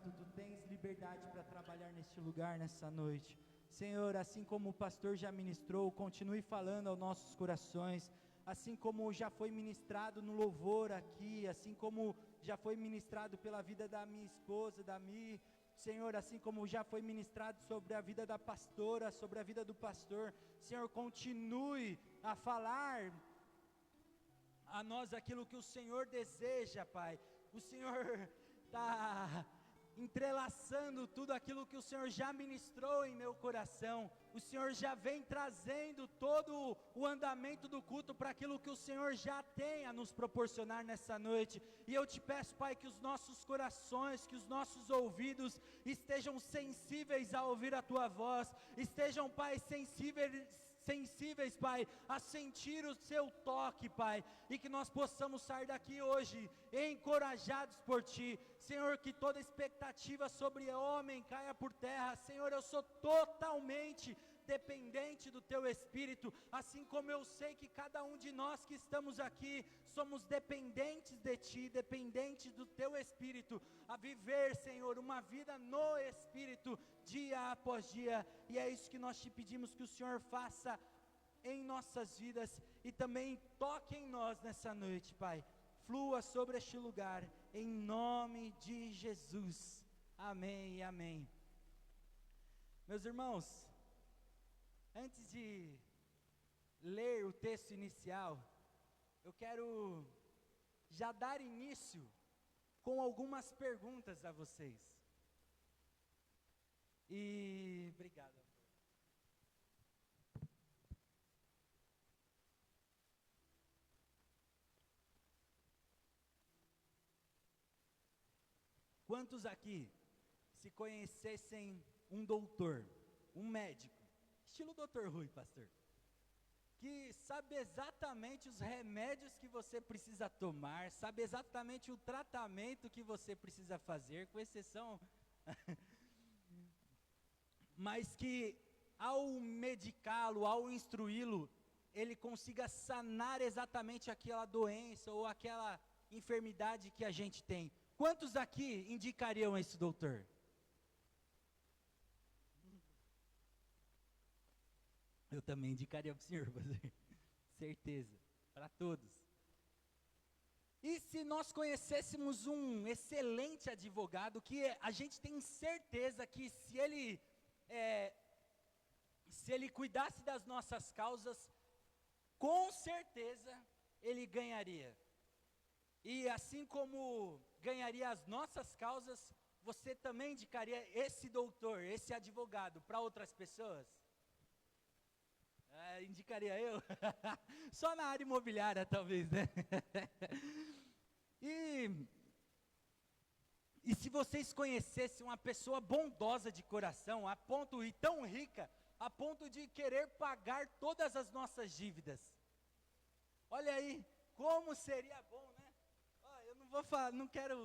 Santo, Tu tens liberdade para trabalhar neste lugar, nessa noite. Senhor, assim como o pastor já ministrou, continue falando aos nossos corações, assim como já foi ministrado no louvor aqui, assim como já foi ministrado pela vida da minha esposa, da Mi, Senhor, assim como já foi ministrado sobre a vida da pastora, sobre a vida do pastor, Senhor, continue a falar a nós aquilo que o Senhor deseja, Pai. O Senhor está entrelaçando tudo aquilo que o Senhor já ministrou em meu coração. O Senhor já vem trazendo todo o andamento do culto para aquilo que o Senhor já tem a nos proporcionar nessa noite. E eu te peço, Pai, que os nossos corações, que os nossos ouvidos estejam sensíveis a ouvir a Tua voz, estejam, Pai, sensíveis, Pai, a sentir o Seu toque, Pai, e que nós possamos sair daqui hoje encorajados por Ti, Senhor, que toda expectativa sobre o homem caia por terra. Senhor, eu sou totalmente dependente do Teu Espírito, assim como eu sei que cada um de nós que estamos aqui, somos dependentes de Ti, dependentes do Teu Espírito, a viver, Senhor, uma vida no Espírito, dia após dia, e é isso que nós Te pedimos que o Senhor faça em nossas vidas, e também toque em nós nessa noite, Pai, flua sobre este lugar, em nome de Jesus, amém e amém. Meus irmãos, antes de ler o texto inicial, eu quero já dar início com algumas perguntas a vocês. E obrigado. Quantos aqui, se conhecessem um doutor, um médico, estilo Dr. Rui, pastor, que sabe exatamente os remédios que você precisa tomar, sabe exatamente o tratamento que você precisa fazer, com exceção, mas que ao medicá-lo, ao instruí-lo, ele consiga sanar exatamente aquela doença ou aquela enfermidade que a gente tem. Quantos aqui indicariam esse doutor? Eu também indicaria para o senhor, certeza, para todos. E se nós conhecêssemos um excelente advogado, que a gente tem certeza que se ele cuidasse das nossas causas, com certeza ele ganharia. E assim como ganharia as nossas causas, você também indicaria esse doutor, esse advogado para outras pessoas? Indicaria eu? Só na área imobiliária talvez, né? E se vocês conhecessem uma pessoa bondosa de coração, a ponto, e tão rica, a ponto de querer pagar todas as nossas dívidas, olha aí, como seria bom, né? Eu não vou falar, não quero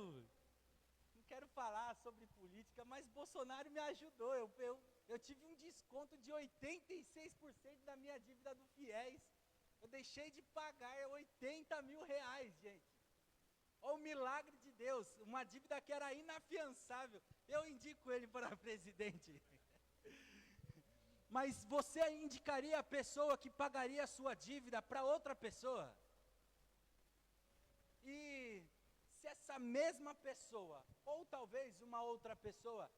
falar sobre política, mas Bolsonaro me ajudou, eu tive um desconto de 86% da minha dívida do FIES, eu deixei de pagar 80 mil reais, gente. Olha o milagre de Deus, uma dívida que era inafiançável, eu indico ele para presidente. Mas você indicaria a pessoa que pagaria a sua dívida para outra pessoa? E se essa mesma pessoa, ou talvez uma outra pessoa,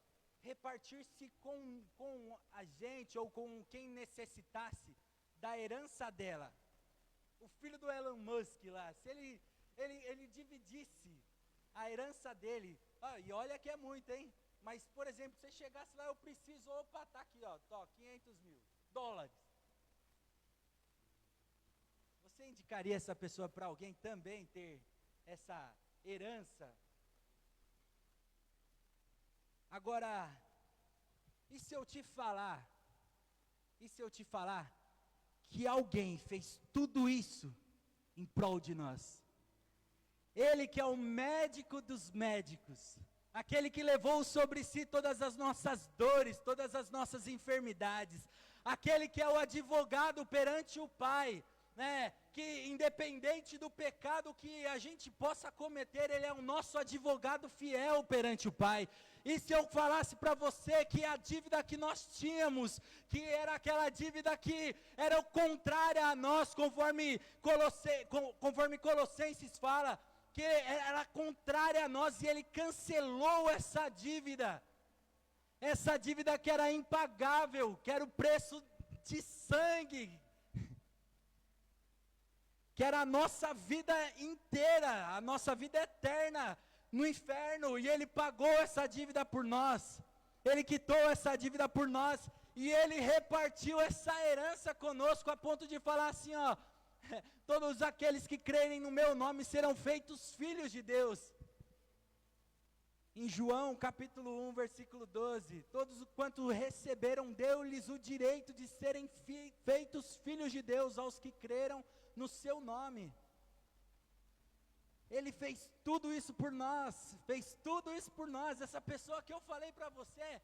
repartir-se com a gente, ou com quem necessitasse da herança dela, o filho do Elon Musk lá, se ele dividisse a herança dele, e olha que é muito, hein? Mas, por exemplo, você chegasse lá, eu preciso, opa, tá aqui, ó, $500 mil. Você indicaria essa pessoa para alguém também ter essa herança? Agora, e se eu te falar que alguém fez tudo isso em prol de nós? Ele que é o médico dos médicos, aquele que levou sobre si todas as nossas dores, todas as nossas enfermidades, aquele que é o advogado perante o Pai, né, que independente do pecado que a gente possa cometer, Ele é o nosso advogado fiel perante o Pai. E se eu falasse para você que a dívida que nós tínhamos, que era aquela dívida que era contrária a nós, conforme Colossenses fala, que era contrária a nós, e Ele cancelou essa dívida que era impagável, que era o preço de sangue, que era a nossa vida inteira, a nossa vida eterna no inferno, e Ele pagou essa dívida por nós, Ele quitou essa dívida por nós, e Ele repartiu essa herança conosco, a ponto de falar assim, ó, todos aqueles que crerem no meu nome serão feitos filhos de Deus. Em João capítulo 1, versículo 12, todos quanto receberam, deu-lhes o direito de serem feitos filhos de Deus, aos que creram no seu nome. Ele fez tudo isso por nós, essa pessoa que eu falei para você,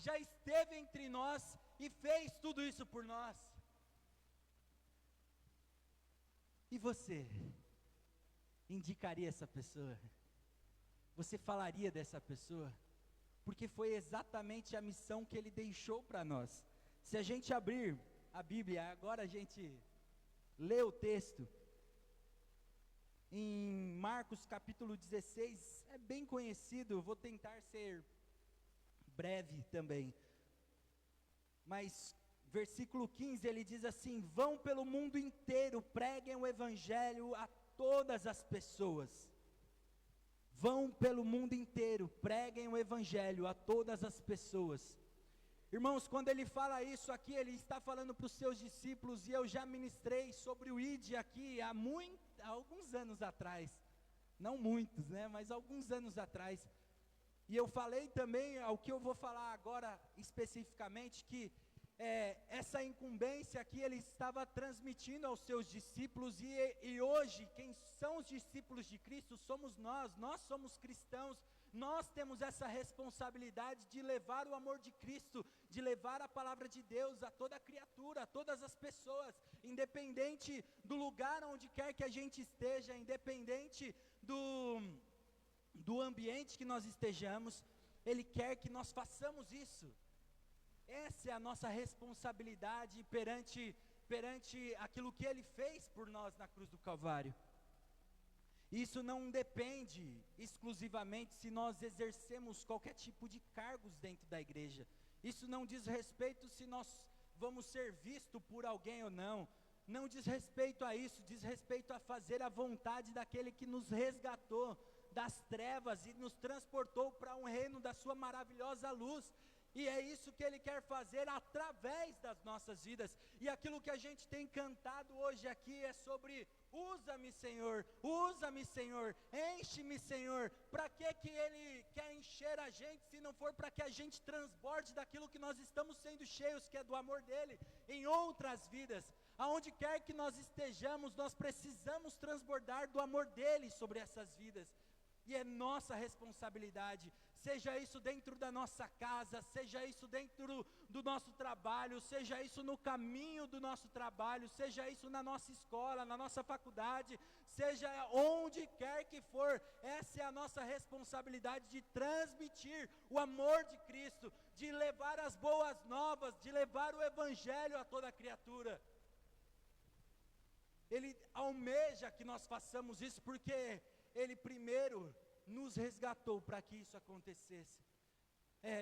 já esteve entre nós, e fez tudo isso por nós. E você, indicaria essa pessoa? Você falaria dessa pessoa? Porque foi exatamente a missão que Ele deixou para nós. Se a gente abrir a Bíblia, agora a gente lê o texto, em Marcos capítulo 16, é bem conhecido, vou tentar ser breve também, mas versículo 15, ele diz assim: vão pelo mundo inteiro, preguem o evangelho a todas as pessoas. Vão pelo mundo inteiro, preguem o evangelho a todas as pessoas. Irmãos, quando ele fala isso aqui, ele está falando para os seus discípulos, e eu já ministrei sobre o ID aqui há alguns anos atrás, não muitos, né, mas alguns anos atrás, e eu falei também, ao que eu vou falar agora especificamente, que essa incumbência aqui ele estava transmitindo aos seus discípulos, e hoje, quem são os discípulos de Cristo somos nós somos cristãos, nós temos essa responsabilidade de levar o amor de Cristo, de levar a palavra de Deus a toda criatura, a todas as pessoas, independente do lugar onde quer que a gente esteja, independente do ambiente que nós estejamos, Ele quer que nós façamos isso. Essa é a nossa responsabilidade perante aquilo que Ele fez por nós na cruz do Calvário. Isso não depende exclusivamente se nós exercemos qualquer tipo de cargos dentro da igreja. Isso não diz respeito se nós vamos ser vistos por alguém ou não. Não diz respeito a isso, diz respeito a fazer a vontade daquele que nos resgatou das trevas e nos transportou para um reino da sua maravilhosa luz. E é isso que Ele quer fazer através das nossas vidas. E aquilo que a gente tem cantado hoje aqui é sobre: usa-me, Senhor, enche-me, Senhor. Para que Ele quer encher a gente, se não for para que a gente transborde daquilo que nós estamos sendo cheios, que é do amor dEle, em outras vidas. Aonde quer que nós estejamos, nós precisamos transbordar do amor dEle sobre essas vidas. E é nossa responsabilidade, seja isso dentro da nossa casa, seja isso dentro do nosso trabalho, seja isso no caminho do nosso trabalho, seja isso na nossa escola, na nossa faculdade, seja onde quer que for, essa é a nossa responsabilidade de transmitir o amor de Cristo, de levar as boas novas, de levar o evangelho a toda criatura. Ele almeja que nós façamos isso, porque Ele primeiro nos resgatou para que isso acontecesse.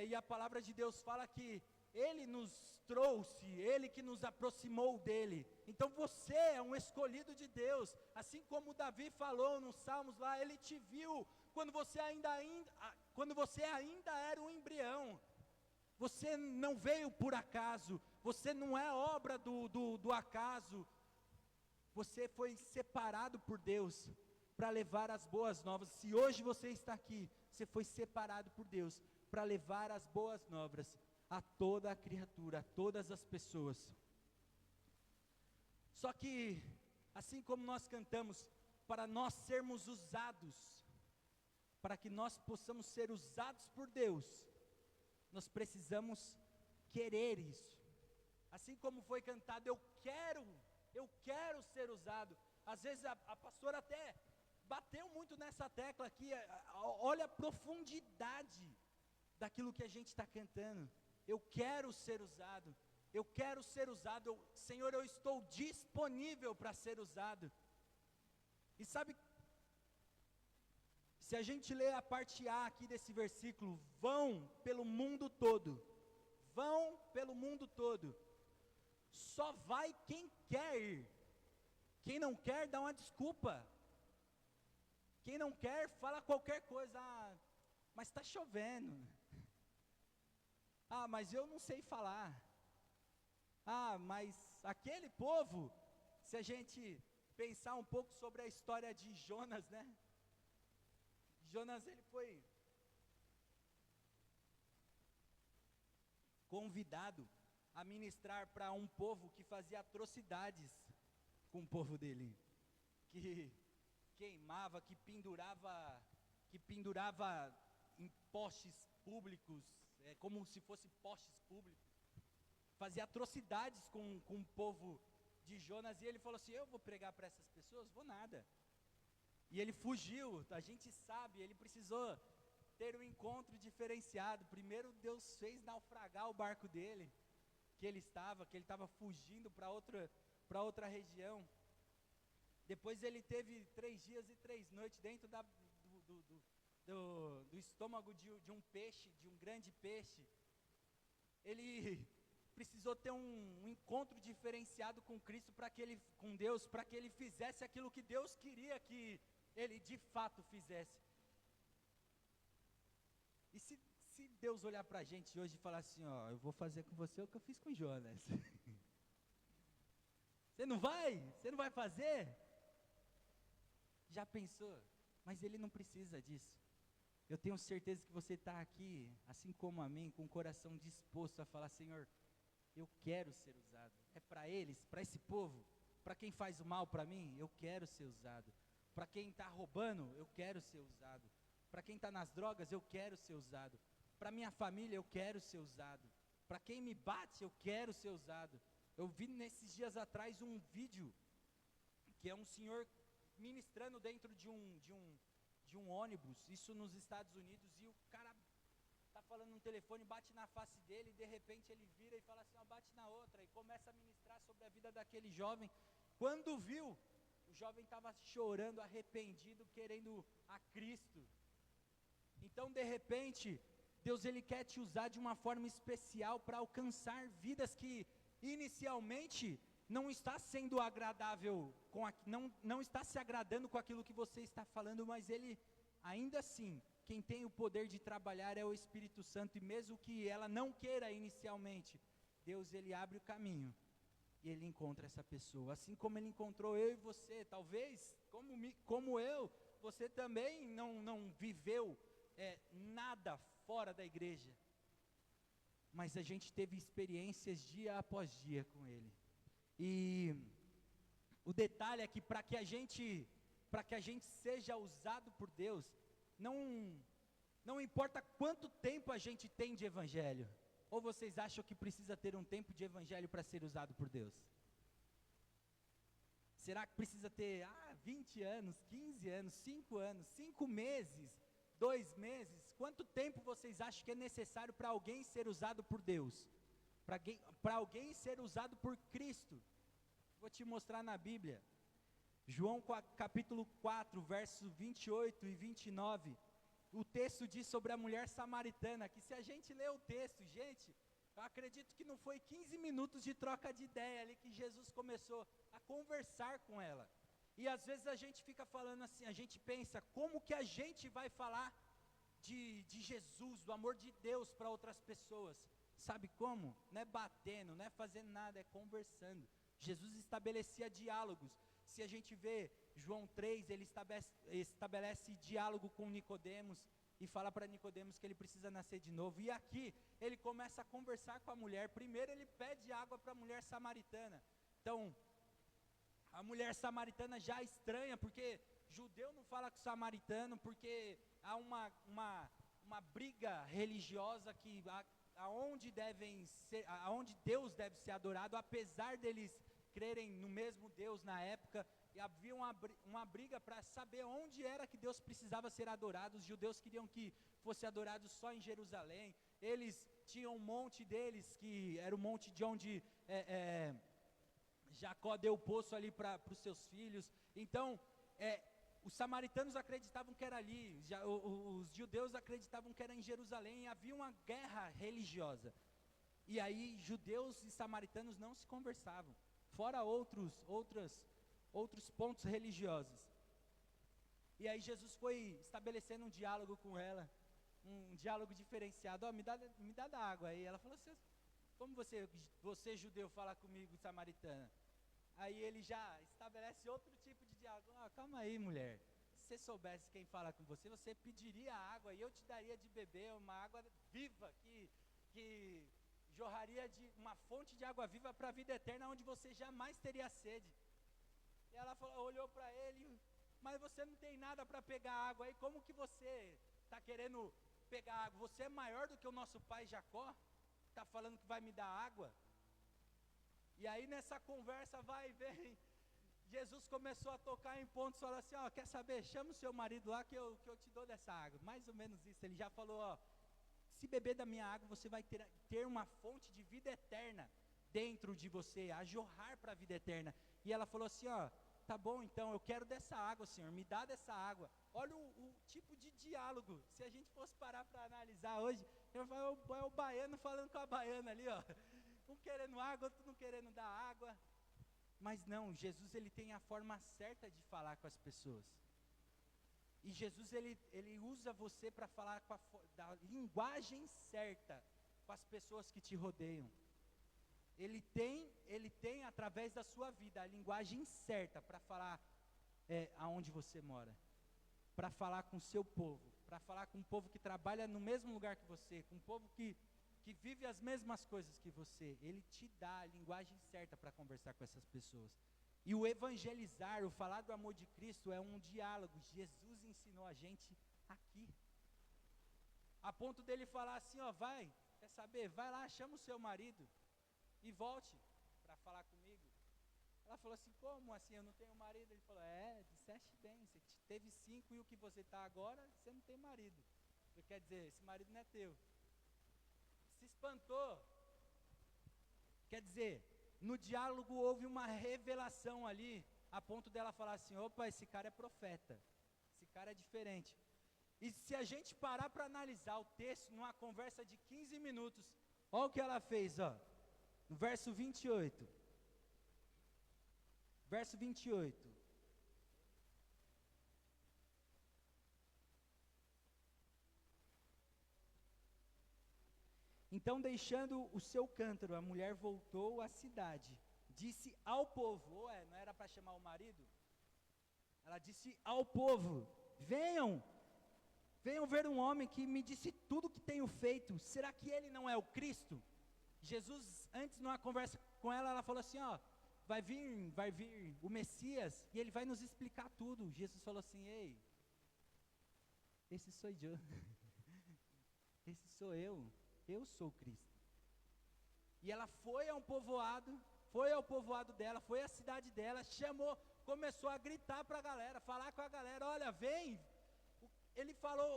E a palavra de Deus fala que Ele nos trouxe, Ele que nos aproximou dEle. Então você é um escolhido de Deus, assim como Davi falou nos Salmos lá, Ele te viu quando você ainda era um embrião. Você não veio por acaso, você não é obra do acaso, você foi separado por Deus para levar as boas novas. Se hoje você está aqui, você foi separado por Deus para levar as boas novas a toda a criatura, a todas as pessoas. Só que, assim como nós cantamos, para nós sermos usados, para que nós possamos ser usados por Deus, nós precisamos querer isso. Assim como foi cantado, eu quero eu quero ser usado. Às vezes a pastora até bateu muito nessa tecla aqui, olha a profundidade daquilo que a gente está cantando. Eu quero ser usado, eu quero ser usado, Senhor, eu estou disponível para ser usado. E sabe, se a gente ler a parte A aqui desse versículo, vão pelo mundo todo, vão pelo mundo todo, só vai quem quer ir, quem não quer dá uma desculpa, quem não quer fala qualquer coisa, mas está chovendo, mas eu não sei falar, mas aquele povo, se a gente pensar um pouco sobre a história de Jonas, né, Jonas ele foi convidado a ministrar para um povo que fazia atrocidades com o povo dele, que queimava, que pendurava em postes públicos, como se fosse postes públicos, fazia atrocidades com o povo de Jonas, e ele falou assim, eu vou pregar para essas pessoas? Vou nada. E ele fugiu, a gente sabe, ele precisou ter um encontro diferenciado. Primeiro Deus fez naufragar o barco dele, que ele estava fugindo para outra região. Depois ele teve 3 dias e 3 noites dentro do estômago de um peixe, de um grande peixe. Ele precisou ter um encontro diferenciado com Cristo, com Deus, para que ele fizesse aquilo que Deus queria que ele de fato fizesse. E se Deus olhar para a gente hoje e falar assim, eu vou fazer com você o que eu fiz com Jonas. Você não vai fazer? Já pensou? Mas ele não precisa disso. Eu tenho certeza que você está aqui, assim como a mim, com o coração disposto a falar, Senhor, eu quero ser usado. É para eles, para esse povo, para quem faz o mal para mim, eu quero ser usado. Para quem está roubando, eu quero ser usado. Para quem está nas drogas, eu quero ser usado. Para minha família, eu quero ser usado. Para quem me bate, eu quero ser usado. Eu vi nesses dias atrás um vídeo, que é um senhor ministrando dentro de um ônibus, isso nos Estados Unidos, e o cara está falando no telefone, bate na face dele, e de repente ele vira e fala assim, bate na outra, e começa a ministrar sobre a vida daquele jovem. Quando viu, o jovem estava chorando, arrependido, querendo a Cristo. Então, de repente, Deus ele quer te usar de uma forma especial para alcançar vidas que inicialmente não está sendo agradável, não está se agradando com aquilo que você está falando, mas ele, ainda assim, quem tem o poder de trabalhar é o Espírito Santo, e mesmo que ela não queira inicialmente, Deus ele abre o caminho, e ele encontra essa pessoa, assim como ele encontrou eu e você, talvez, como eu, você também não viveu nada fora da igreja, mas a gente teve experiências dia após dia com ele, e o detalhe é que para que a gente seja usado por Deus, não importa quanto tempo a gente tem de evangelho, ou vocês acham que precisa ter um tempo de evangelho para ser usado por Deus? Será que precisa ter 20 anos, 15 anos, 5 anos, 5 meses, 2 meses? Quanto tempo vocês acham que é necessário para alguém ser usado por Deus? Para alguém ser usado por Cristo? Vou te mostrar na Bíblia. João capítulo 4, versos 28 e 29. O texto diz sobre a mulher samaritana, que se a gente ler o texto, gente, eu acredito que não foi 15 minutos de troca de ideia ali que Jesus começou a conversar com ela. E às vezes a gente fica falando assim, a gente pensa, como que a gente vai falar de Jesus, do amor de Deus para outras pessoas? Sabe como? Não é batendo, não é fazendo nada, é conversando. Jesus estabelecia diálogos. Se a gente vê João 3, ele estabelece diálogo com Nicodemos e fala para Nicodemos que ele precisa nascer de novo. E aqui ele começa a conversar com a mulher. Primeiro ele pede água para a mulher samaritana. Então, a mulher samaritana já estranha, porque judeu não fala com samaritano, porque há uma briga religiosa que aonde Deus deve ser adorado, apesar deles crerem no mesmo Deus na época, e havia uma briga para saber onde era que Deus precisava ser adorado. Os judeus queriam que fosse adorado só em Jerusalém. Eles tinham um monte deles, que era o monte de onde Jacó deu o poço ali para os seus filhos. Então, os samaritanos acreditavam que era ali, os judeus acreditavam que era em Jerusalém, e havia uma guerra religiosa. E aí, judeus e samaritanos não se conversavam, fora outros pontos religiosos. E aí Jesus foi estabelecendo um diálogo com ela, um diálogo diferenciado. Me dá da água aí. Ela falou assim: como você judeu fala comigo, samaritana? Aí ele já estabelece outro tipo de diálogo. Calma aí, mulher, se você soubesse quem fala com você, você pediria água e eu te daria de beber uma água viva, que jorraria de uma fonte de água viva para a vida eterna, onde você jamais teria sede. E ela olhou para ele: mas você não tem nada para pegar água aí, como que você está querendo pegar água? Você é maior do que o nosso pai Jacó? Está falando que vai me dar água? E aí nessa conversa vai e vem, Jesus começou a tocar em pontos, falou assim: quer saber, chama o seu marido lá que eu te dou dessa água. Mais ou menos isso, ele já falou: se beber da minha água, você vai ter uma fonte de vida eterna dentro de você, a jorrar para a vida eterna. E ela falou assim: tá bom, então eu quero dessa água, Senhor, me dá dessa água. Olha o tipo de diálogo. Se a gente fosse parar para analisar hoje, eu falo, é o baiano falando com a baiana ali, um querendo água, outro não querendo dar água. Mas não, Jesus, ele tem a forma certa de falar com as pessoas. E Jesus, ele usa você para falar da linguagem certa com as pessoas que te rodeiam. Ele tem através da sua vida a linguagem certa para falar aonde você mora, para falar com o seu povo, para falar com um povo que trabalha no mesmo lugar que você, com um povo que vive as mesmas coisas que você. Ele te dá a linguagem certa para conversar com essas pessoas. E o evangelizar, o falar do amor de Cristo é um diálogo. Jesus ensinou a gente aqui, a ponto dele falar assim: quer saber, vai lá, chama o seu marido e volte para falar comigo. Ela falou assim: como assim, eu não tenho marido? Ele falou: disseste bem, você teve 5 e o que você está agora, você não tem marido. Quer dizer, esse marido não é teu. Se espantou. Quer dizer, no diálogo houve uma revelação ali, a ponto dela falar assim: opa, esse cara é profeta, esse cara é diferente. E se a gente parar para analisar o texto, numa conversa de 15 minutos, olha o que ela fez, no verso 28. Verso 28. Então, deixando o seu cântaro, a mulher voltou à cidade, disse ao povo, não era para chamar o marido? Ela disse ao povo: venham ver um homem que me disse tudo o que tenho feito. Será que ele não é o Cristo? Jesus, antes numa conversa com ela falou assim: vai vir o Messias, e ele vai nos explicar tudo. Jesus falou assim: ei, esse sou eu, esse sou eu sou Cristo. E ela foi ao povoado dela, foi à cidade dela, chamou, começou a gritar para a galera, falar com a galera: olha, vem. Ele falou,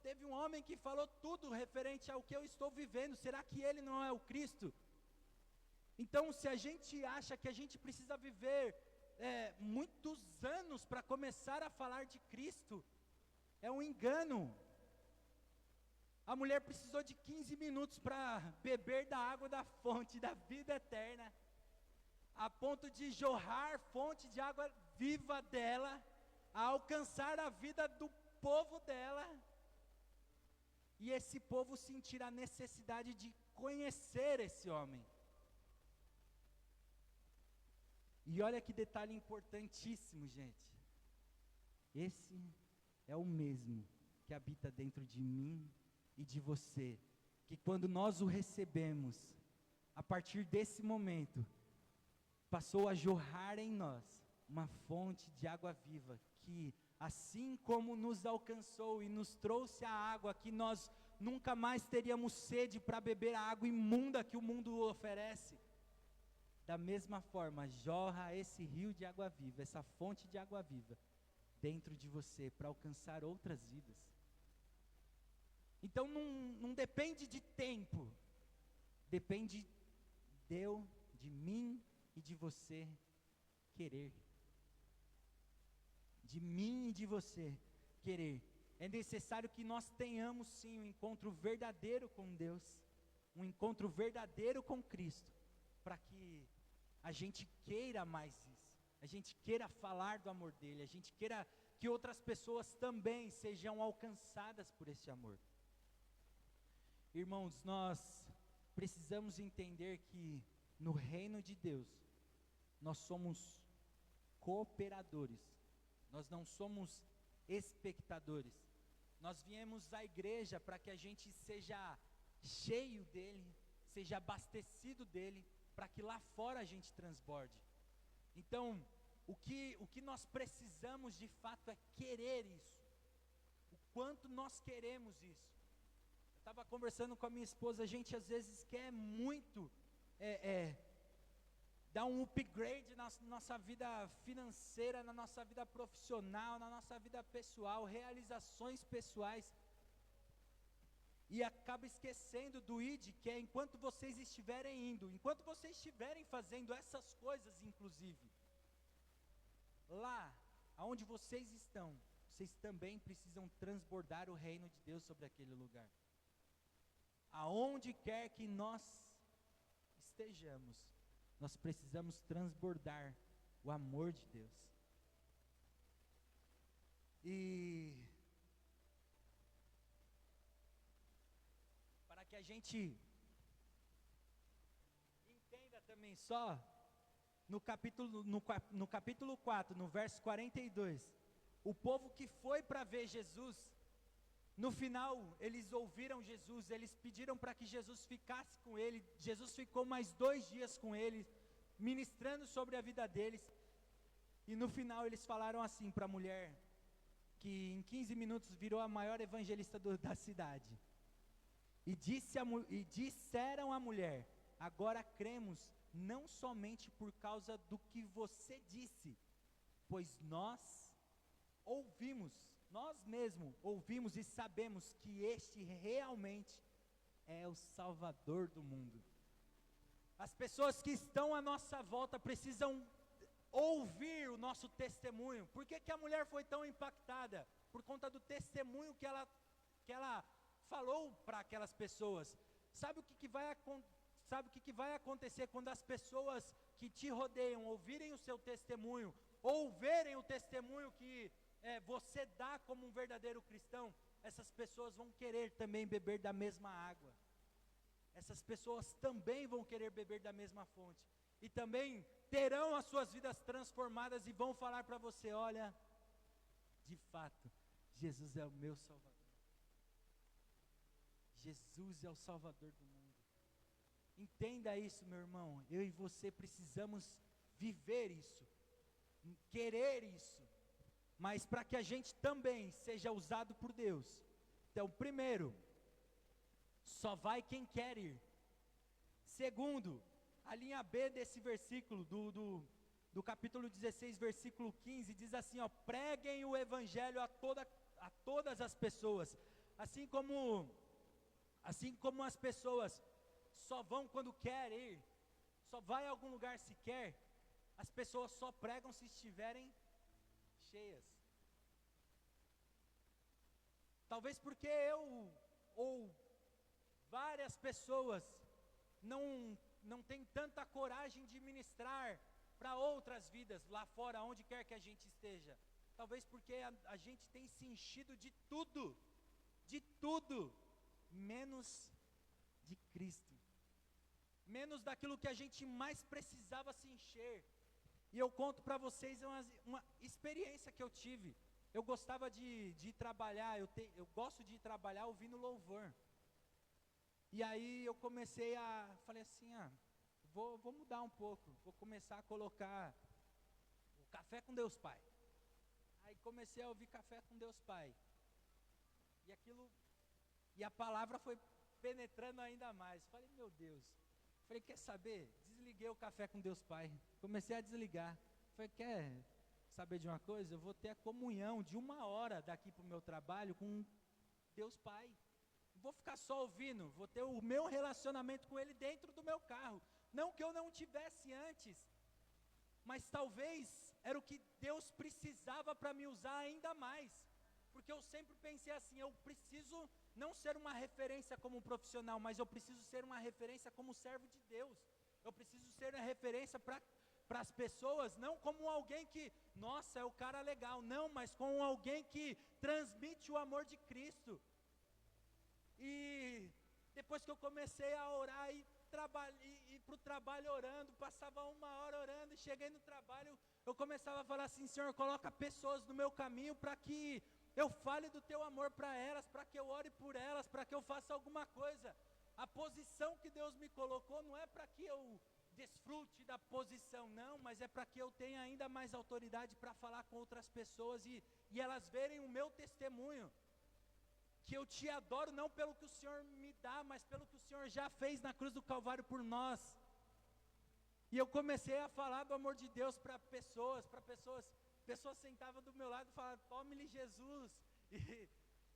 teve um homem que falou tudo referente ao que eu estou vivendo. Será que ele não é o Cristo? Então, se a gente acha que a gente precisa viver muitos anos para começar a falar de Cristo, é um engano. A mulher precisou de 15 minutos para beber da água da fonte da vida eterna, a ponto de jorrar fonte de água viva dela, a alcançar a vida do povo dela, e esse povo sentir a necessidade de conhecer esse homem. E olha que detalhe importantíssimo, gente. Esse é o mesmo que habita dentro de mim e de você, que quando nós o recebemos, a partir desse momento, passou a jorrar em nós uma fonte de água viva, que assim como nos alcançou e nos trouxe a água, que nós nunca mais teríamos sede para beber a água imunda que o mundo oferece. da mesma forma, jorra esse rio de água viva, essa fonte de água viva, dentro de você, para alcançar outras vidas. Então não depende de tempo, depende de mim e de você querer. De mim e de você querer. É necessário que nós tenhamos sim um encontro verdadeiro com Deus, um encontro verdadeiro com Cristo, para que a gente queira mais isso, a gente queira falar do amor dele, a gente queira que outras pessoas também sejam alcançadas por esse amor. Irmãos, nós precisamos entender que no reino de Deus, nós somos cooperadores, nós não somos espectadores. Nós viemos à igreja para que a gente seja cheio dele, seja abastecido dele, para que lá fora a gente transborde. Então, o que nós precisamos de fato é querer isso, o quanto nós queremos isso. Eu estava conversando com a minha esposa, a gente às vezes quer muito dar um upgrade na nossa vida financeira, na nossa vida profissional, na nossa vida pessoal, realizações pessoais, e acaba esquecendo do ID, que é enquanto vocês estiverem indo, enquanto vocês estiverem fazendo essas coisas, inclusive, lá, aonde vocês estão, vocês também precisam transbordar o reino de Deus sobre aquele lugar. Aonde quer que nós estejamos, nós precisamos transbordar o amor de Deus. E para que a gente entenda também só, no capítulo 4, no verso 42, o povo que foi para ver Jesus, no final eles ouviram Jesus, eles pediram para que Jesus ficasse com ele, Jesus ficou mais 2 dias com eles, ministrando sobre a vida deles, e no final eles falaram assim para a mulher, que em 15 minutos virou a maior evangelista da cidade, e disseram à mulher: agora cremos, não somente por causa do que você disse, pois nós mesmos ouvimos e sabemos que este realmente é o Salvador do mundo. As pessoas que estão à nossa volta precisam ouvir o nosso testemunho. Por que a mulher foi tão impactada? Por conta do testemunho que ela falou para aquelas pessoas. Sabe o que vai acontecer quando as pessoas que te rodeiam ouvirem o seu testemunho, ou verem o testemunho que você dá como um verdadeiro cristão? Essas pessoas vão querer também beber da mesma água. Essas pessoas também vão querer beber da mesma fonte. E também terão as suas vidas transformadas e vão falar para você: olha, de fato, Jesus é o meu Salvador. Jesus é o Salvador do mundo. Entenda isso, meu irmão. Eu e você precisamos viver isso, querer isso, mas para que a gente também seja usado por Deus. Então, primeiro, só vai quem quer ir. Segundo, a linha B desse versículo, do capítulo 16, versículo 15, diz assim, ó: preguem o evangelho a todas as pessoas, assim como as pessoas só vão quando querem ir, só vai a algum lugar se quer, as pessoas só pregam se estiverem cheias. Talvez porque eu ou várias pessoas não têm tanta coragem de ministrar para outras vidas lá fora, onde quer que a gente esteja. Talvez porque a gente tem se enchido de tudo, menos de Cristo, menos daquilo que a gente mais precisava se encher. E eu conto para vocês uma experiência que eu tive. Eu gostava de trabalhar, eu gosto de trabalhar ouvindo louvor. E aí eu falei assim, vou mudar um pouco, vou começar a colocar o Café com Deus Pai. Aí comecei a ouvir Café com Deus Pai. E a palavra foi penetrando ainda mais. Falei, meu Deus, Falei, quer saber? Desliguei o Café com Deus Pai. Comecei a desligar. Falei, quer saber de uma coisa? Eu vou ter a comunhão de 1 hora daqui para o meu trabalho com Deus Pai. Não vou ficar só ouvindo, vou ter o meu relacionamento com Ele dentro do meu carro. Não que eu não tivesse antes, mas talvez era o que Deus precisava para me usar ainda mais. Porque eu sempre pensei assim, eu preciso não ser uma referência como profissional, mas eu preciso ser uma referência como servo de Deus. Eu preciso ser a referência para as pessoas, não como alguém que, nossa, é o cara legal, não, mas como alguém que transmite o amor de Cristo. E depois que eu comecei a orar e ir para o trabalho orando, passava 1 hora orando, e cheguei no trabalho, eu começava a falar assim, Senhor, coloca pessoas no meu caminho para que eu fale do teu amor para elas, para que eu ore por elas, para que eu faça alguma coisa. A posição que Deus me colocou não é para que eu desfrute da posição, não, mas é para que eu tenha ainda mais autoridade para falar com outras pessoas e elas verem o meu testemunho. Que eu te adoro não pelo que o Senhor me dá, mas pelo que o Senhor já fez na cruz do Calvário por nós. E eu comecei a falar do amor de Deus para pessoas sentavam do meu lado e falavam, tome-lhe Jesus,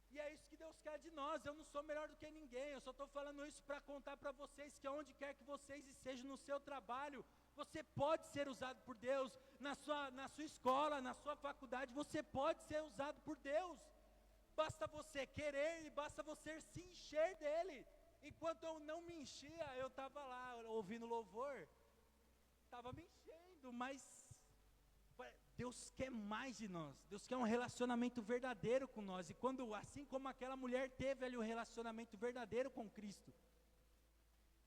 e é isso que Deus quer de nós. Eu não sou melhor do que ninguém, eu só estou falando isso para contar para vocês, que aonde quer que vocês estejam no seu trabalho, você pode ser usado por Deus, na sua escola, na sua faculdade, você pode ser usado por Deus, basta você querer e basta você se encher dele. Enquanto eu não me enchia, eu estava lá ouvindo louvor, estava me enchendo, mas Deus quer mais de nós, Deus quer um relacionamento verdadeiro com nós, e quando, assim como aquela mulher teve ali um relacionamento verdadeiro com Cristo,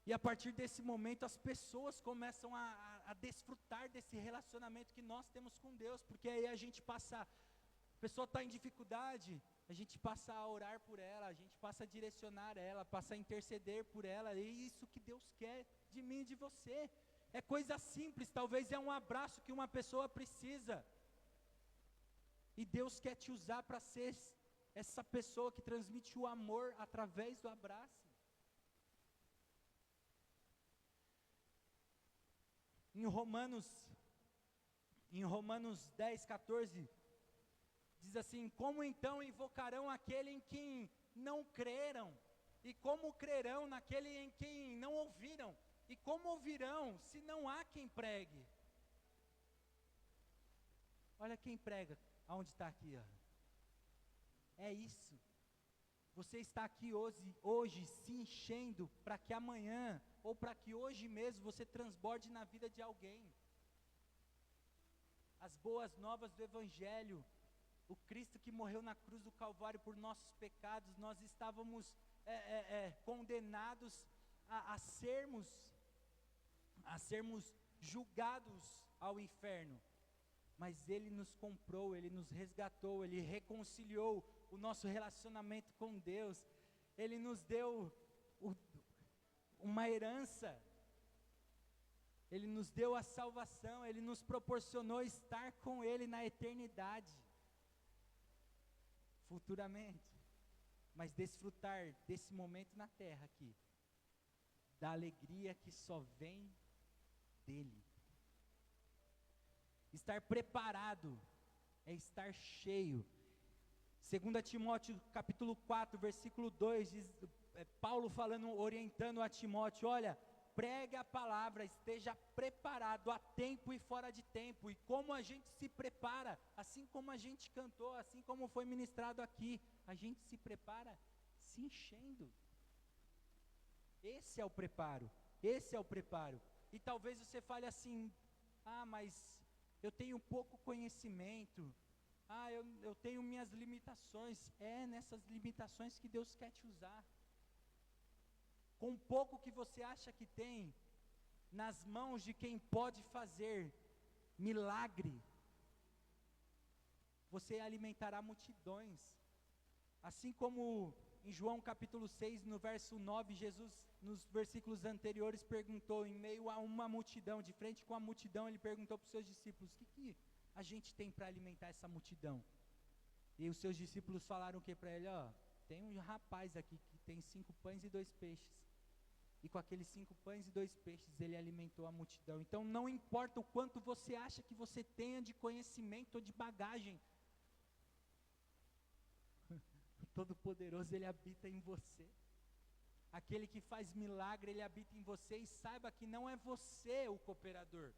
e a partir desse momento as pessoas começam a desfrutar desse relacionamento que nós temos com Deus, porque aí a gente passa, a pessoa está em dificuldade, a gente passa a orar por ela, a gente passa a direcionar ela, passa a interceder por ela, e é isso que Deus quer de mim e de você. É coisa simples, talvez é um abraço que uma pessoa precisa. E Deus quer te usar para ser essa pessoa que transmite o amor através do abraço. Em Romanos 10, 14, diz assim, como então invocarão aquele em quem não creram? E como crerão naquele em quem não ouviram? E como ouvirão, se não há quem pregue? Olha quem prega, aonde está aqui, ó. É isso. Você está aqui hoje se enchendo para que amanhã, ou para que hoje mesmo, você transborde na vida de alguém. As boas novas do Evangelho, o Cristo que morreu na cruz do Calvário por nossos pecados, nós estávamos condenados a sermos julgados ao inferno, mas Ele nos comprou, Ele nos resgatou, Ele reconciliou o nosso relacionamento com Deus, Ele nos deu uma herança, Ele nos deu a salvação, Ele nos proporcionou estar com Ele na eternidade, futuramente, mas desfrutar desse momento na terra aqui, da alegria que só vem dele. Estar preparado é estar cheio. 2 Timóteo capítulo 4, versículo 2, diz, Paulo falando, orientando a Timóteo, olha, pregue a palavra, esteja preparado a tempo e fora de tempo. E como a gente se prepara, assim como a gente cantou, assim como foi ministrado aqui, a gente se prepara se enchendo. Esse é o preparo, esse é o preparo. E talvez você fale assim, mas eu tenho pouco conhecimento, eu tenho minhas limitações. É nessas limitações que Deus quer te usar. Com pouco que você acha que tem, nas mãos de quem pode fazer milagre, você alimentará multidões. Assim como em João capítulo 6, no verso 9, Jesus, nos versículos anteriores, perguntou, em meio a uma multidão, de frente com a multidão, ele perguntou para os seus discípulos, o que a gente tem para alimentar essa multidão? E os seus discípulos falaram o que para ele? Tem um rapaz aqui que tem 5 pães e 2 peixes. E com aqueles 5 pães e 2 peixes, ele alimentou a multidão. Então, não importa o quanto você acha que você tenha de conhecimento ou de bagagem, o Todo-Poderoso, ele habita em você. Aquele que faz milagre, ele habita em você. E saiba que não é você o cooperador.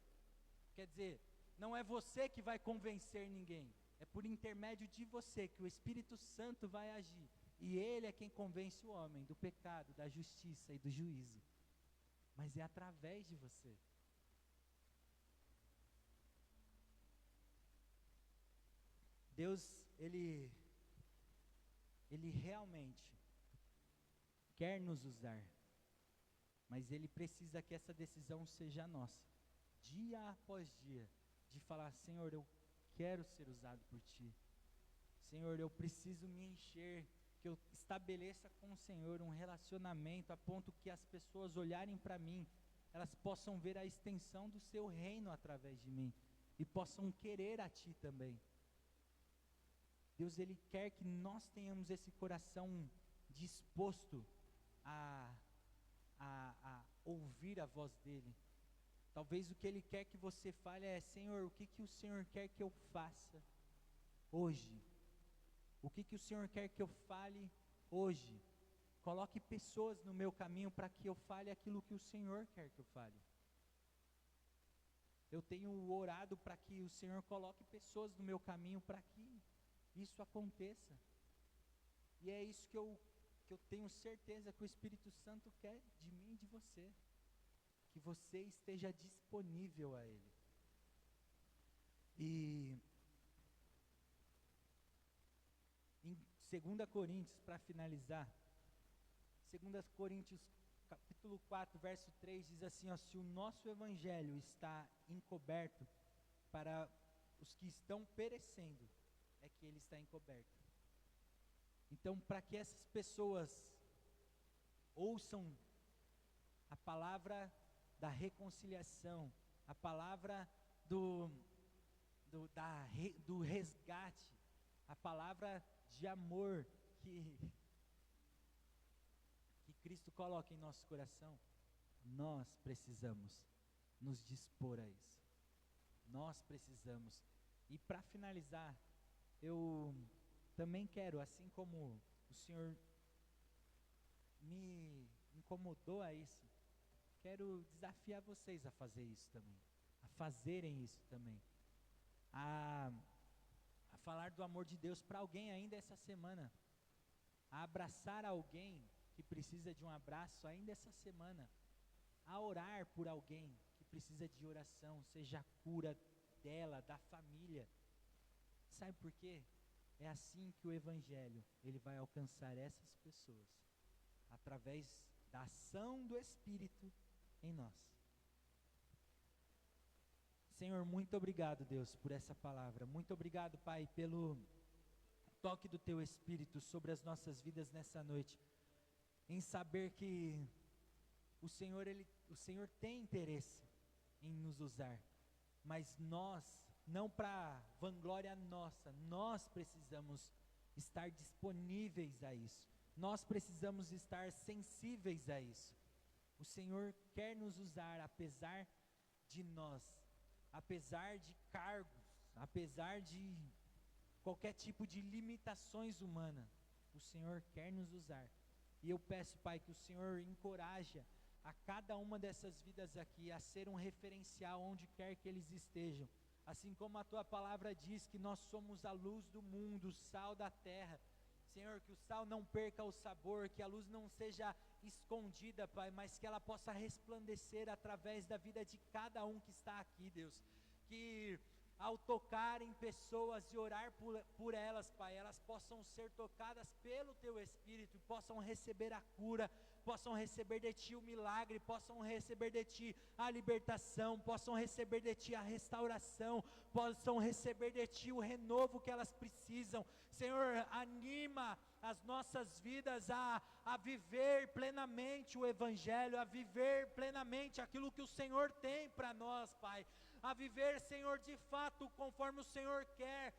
Quer dizer, não é você que vai convencer ninguém. É por intermédio de você que o Espírito Santo vai agir. E ele é quem convence o homem do pecado, da justiça e do juízo. Mas é através de você. Deus, Ele realmente quer nos usar. Mas Ele precisa que essa decisão seja nossa. Dia após dia. De falar, Senhor, eu quero ser usado por Ti. Senhor, eu preciso me encher, que eu estabeleça com o Senhor um relacionamento a ponto que as pessoas olharem para mim, elas possam ver a extensão do Seu reino através de mim, e possam querer a Ti também. Deus, Ele quer que nós tenhamos esse coração disposto a ouvir a voz dEle. Talvez o que Ele quer que você fale é, Senhor, o que o Senhor quer que eu faça hoje? O que o Senhor quer que eu fale hoje? Coloque pessoas no meu caminho para que eu fale aquilo que o Senhor quer que eu fale. Eu tenho orado para que o Senhor coloque pessoas no meu caminho para que isso aconteça. E é isso que eu tenho certeza que o Espírito Santo quer de mim e de você. Que você esteja disponível a Ele. E em 2 Coríntios, para finalizar, 2 Coríntios capítulo 4, verso 3, diz assim, ó, se o nosso evangelho está encoberto para os que estão perecendo, é que ele está encoberto. Então, para que essas pessoas ouçam a palavra da reconciliação, a palavra do resgate, a palavra de amor que Cristo coloca em nosso coração, nós precisamos nos dispor a isso. Nós precisamos. E para finalizar, eu também quero, assim como o Senhor me incomodou a isso, quero desafiar vocês a fazer isso também, a fazerem isso também, a falar do amor de Deus para alguém ainda essa semana, a abraçar alguém que precisa de um abraço ainda essa semana, a orar por alguém que precisa de oração, seja a cura dela, da família. Sabe por quê? É assim que o Evangelho, ele vai alcançar essas pessoas, através da ação do Espírito em nós. Senhor, muito obrigado, Deus, por essa palavra. Muito obrigado, Pai, pelo toque do Teu Espírito sobre as nossas vidas nessa noite, em saber que o Senhor tem interesse em nos usar, mas nós, não para vanglória nossa, nós precisamos estar disponíveis a isso, nós precisamos estar sensíveis a isso. O Senhor quer nos usar apesar de nós, apesar de cargos, apesar de qualquer tipo de limitações humanas, o Senhor quer nos usar. E eu peço, Pai, que o Senhor encoraje a cada uma dessas vidas aqui a ser um referencial onde quer que eles estejam. Assim como a Tua palavra diz que nós somos a luz do mundo, o sal da terra. Senhor, que o sal não perca o sabor, que a luz não seja escondida, Pai, mas que ela possa resplandecer através da vida de cada um que está aqui, Deus. Que ao tocar em pessoas e orar por elas, Pai, elas possam ser tocadas pelo Teu Espírito, possam receber a cura, possam receber de Ti o milagre, possam receber de Ti a libertação, possam receber de Ti a restauração, possam receber de Ti o renovo que elas precisam. Senhor, anima as nossas vidas a viver plenamente o Evangelho, a viver plenamente aquilo que o Senhor tem para nós, Pai, a viver, Senhor, de fato, conforme o Senhor quer,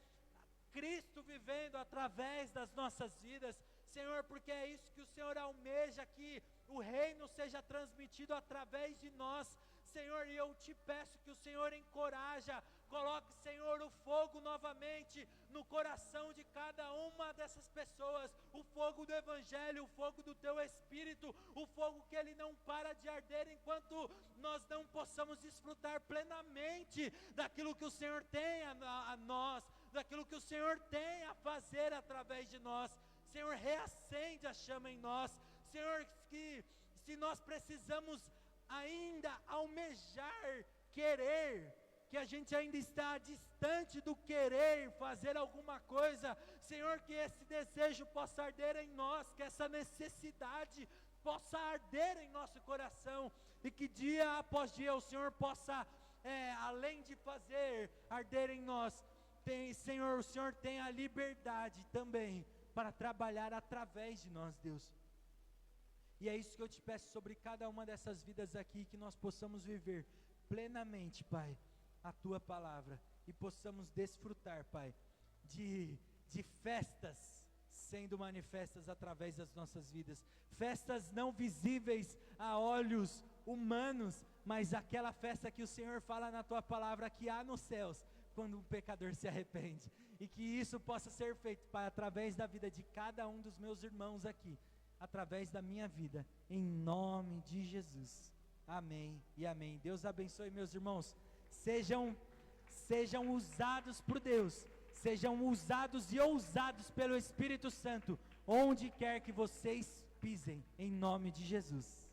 Cristo vivendo através das nossas vidas. Senhor, porque é isso que o Senhor almeja, que o reino seja transmitido através de nós, Senhor, e eu te peço que o Senhor encoraja, coloque, Senhor, o fogo novamente no coração de cada uma dessas pessoas, o fogo do Evangelho, o fogo do Teu Espírito, o fogo que ele não para de arder enquanto nós não possamos desfrutar plenamente daquilo que o Senhor tem a nós, daquilo que o Senhor tem a fazer através de nós. Senhor, reacende a chama em nós, Senhor, que se nós precisamos ainda almejar, querer, que a gente ainda está distante do querer fazer alguma coisa, Senhor, que esse desejo possa arder em nós, que essa necessidade possa arder em nosso coração, e que dia após dia o Senhor possa, além de fazer arder em nós, Senhor, o Senhor tem a liberdade também para trabalhar através de nós, Deus. E é isso que eu te peço sobre cada uma dessas vidas aqui, que nós possamos viver plenamente, Pai, a Tua palavra, e possamos desfrutar, Pai, de festas sendo manifestas através das nossas vidas, festas não visíveis a olhos humanos, mas aquela festa que o Senhor fala na Tua palavra que há nos céus, quando um pecador se arrepende, e que isso possa ser feito, Pai, através da vida de cada um dos meus irmãos aqui, através da minha vida, em nome de Jesus, amém e amém. Deus abençoe, meus irmãos, sejam usados por Deus, sejam usados e ousados pelo Espírito Santo, onde quer que vocês pisem, em nome de Jesus.